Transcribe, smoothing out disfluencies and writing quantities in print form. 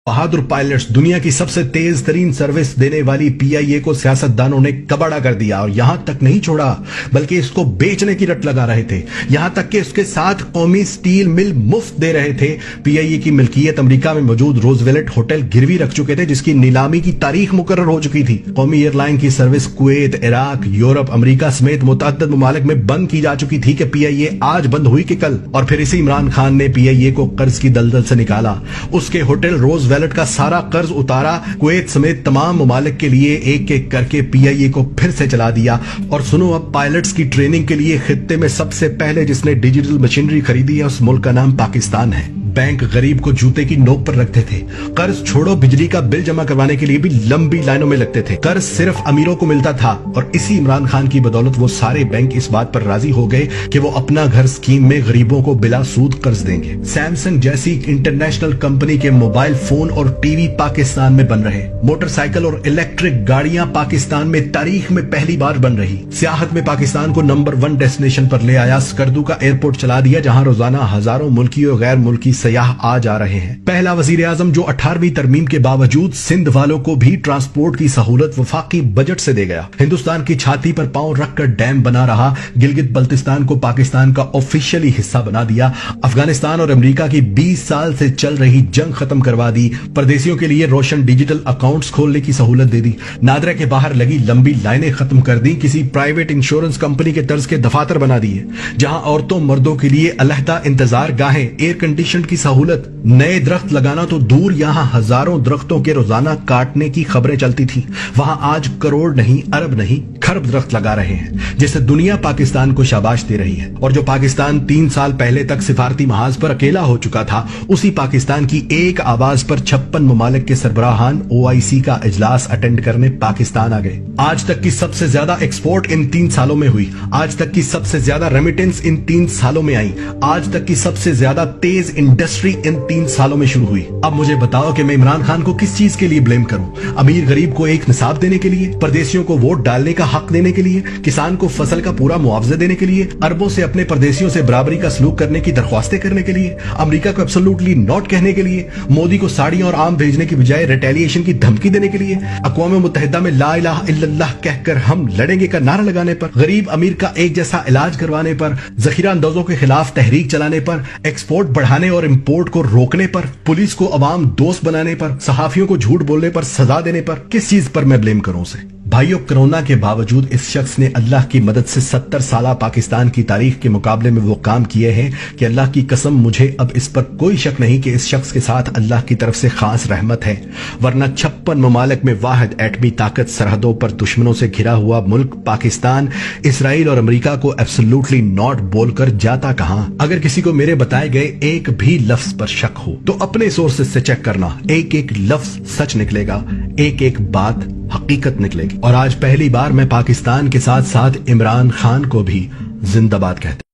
बहादुर pilots, दुनिया की सबसे तेज तरीन सर्विस देने वाली पीआईए को सियासतदानों ने कबाड़ा कर दिया और यहां तक नहीं छोड़ा बल्कि इसको बेचने की रट लगा रहे थे। यहां तक कि उसके साथ कौमी स्टील मिल मुफ्त दे रहे थे। पीआईए की मिल्कियत अमेरिका में मौजूद रोजवेलेट होटल गिरवी रख चुके थे, जिसकी नीलामी की तारीख मुकर्रर हो चुकी थी। कौमी एयरलाइन की service Kuwait, Iraq, Europe, America समेत मुतअद्दिद ममालिक में बंद की जा चुकी थी कि पीआईए आज बंद हुई कि कल। और फिर इसी इमरान खान ने पीआईए को कर्ज की दलदल से निकाला। उसके होटल रोजवेलेट का सारा कर्ज उतारा, कुवैत समेत तमाम ममालिक के लिए एक एक करके पीआईए को फिर से चला दिया। और सुनो, अब पायलट्स की ट्रेनिंग के लिए खित्ते में सबसे पहले जिसने डिजिटल मशीनरी खरीदी है उस मुल्क का नाम पाकिस्तान है। बैंक गरीब को जूते की नोक पर रखते थे। कर्ज छोड़ो, बिजली का बिल जमा करवाने के लिए भी लंबी लाइनों में लगते थे। कर्ज सिर्फ अमीरों को मिलता था और इसी इमरान खान की बदौलत वो सारे बैंक इस बात पर राजी हो गए कि वो अपना घर स्कीम में गरीबों को बिला सूद कर्ज देंगे। सैमसंग जैसी इंटरनेशनल कंपनी के मोबाइल फोन और टीवी पाकिस्तान में बन रहे। मोटरसाइकिल और इलेक्ट्रिक गाड़ियां पाकिस्तान में तारीख में पहली बार बन रही। सियाहत में पाकिस्तान को नंबर 1 डेस्टिनेशन पर ले आया। स्कर्दू का एयरपोर्ट चला दिया, जहां रोजाना हजारों मुल्की और गैर मुल्की सयाह आ जा रहे हैं। पहला वजीर आजम जो 18वीं तरमीम के बावजूद सिंध वालों को भी ट्रांसपोर्ट की सहूलत वफाकी बजट से दे गया। हिंदुस्तान की छाती पर पांव रखकर डैम बना रहा। गिलगित बल्तिस्तान को पाकिस्तान का ऑफिशियली हिस्सा बना दिया। अफगानिस्तान और अमेरिका की 20 साल से चल रही जंग खत्म करवा दी। परदेशियों के लिए रोशन डिजिटल अकाउंट्स खोलने की सहूलत दे दी। नादरा के बाहर लगी लंबी लाइनें खत्म कर दी। किसी प्राइवेट इंश्योरेंस कंपनी के तर्ज के दफातर बना दिए, जहां औरतों मर्दों के लिए अलहदा इंतजार गाहें, एयर कंडीशन की सहूलत। नए दरख्त लगाना तो दूर, यहां हजारों दरख्तों के रोजाना काटने की खबरें चलती थी। वहां आज करोड़ नहीं, अरब नहीं, खरब दरख्त लगा रहे हैं, जिससे दुनिया पाकिस्तान को शाबाश दे रही है। और जो पाकिस्तान 3 साल पहले तक सिफारती महाज पर अकेला हो चुका था, उसी पाकिस्तान की एक आवाज पर 56 ममालिक के सरबराहान ओआईसी का इजलास अटेंड करने पाकिस्तान आ गए। आज तक की सबसे ज्यादा एक्सपोर्ट इन 3 सालों में हुई। आज तक की सबसे ज्यादा रेमिटेंस इन 3 सालों में आई। आज तक की सबसे ज्यादा तेज इंडस्ट्री इन 3 सालों में शुरू हुई। अब मुझे बताओ कि मैं इमरान खान को किस चीज के लिए ब्लेम करूं? अमीर गरीब को एक निसाब देने के लिए, परदेशियों को वोट डालने का हक देने के लिए, किसान को फसल का पूरा मुआवजा देने के लिए, अरबों से अपने परदेशियों से बराबरी का सलूक करने की दरख्वास्तें करने के लिए, अमेरिका को एब्सोल्युटली नॉट कहने के लिए, मोदी को साड़ियां और आम भेजने की बजाय रिटेलिएशन की धमकी देने के लिए, अक़वाम मुत्तहिदा में ला इलाहा इल्लल्लाह कहकर हम लड़ेंगे का नारा लगाने पर, गरीब अमीर का एक जैसा इलाज करवाने पर, जखीरा अंदाजों के खिलाफ तहरीक चलाने पर, एक्सपोर्ट बढ़ाने और इम्पोर्ट को रोकने पर, पुलिस को अवाम दोस्त बनाने पर, सहाफियों को झूठ बोलने पर सजा देने पर, किस चीज पर मैं ब्लेम करूं उसे? भाइयों, कोरोना के बावजूद इस शख्स ने अल्लाह की मदद से 70 साला पाकिस्तान की तारीख के मुकाबले में वो काम किए हैं कि अल्लाह की कसम मुझे अब इस पर कोई शक नहीं कि इस शख्स के साथ अल्लाह की तरफ से खास रहमत है। वरना 56 ममालिक में वाहिद एटमी ताकत, सरहदों पर दुश्मनों से घिरा हुआ मुल्क पाकिस्तान इसराइल और अमेरिका को एब्सोल्युटली नॉट बोलकर जाता कहां? अगर किसी को मेरे बताए गए एक भी लफ्ज पर शक हो तो अपने सोर्सेज से चेक करना। एक एक लफ्ज सच निकलेगा, एक एक बात हकीकत निकलेगी। और आज पहली बार मैं पाकिस्तान के साथ साथ इमरान खान को भी जिंदाबाद कहता हूं।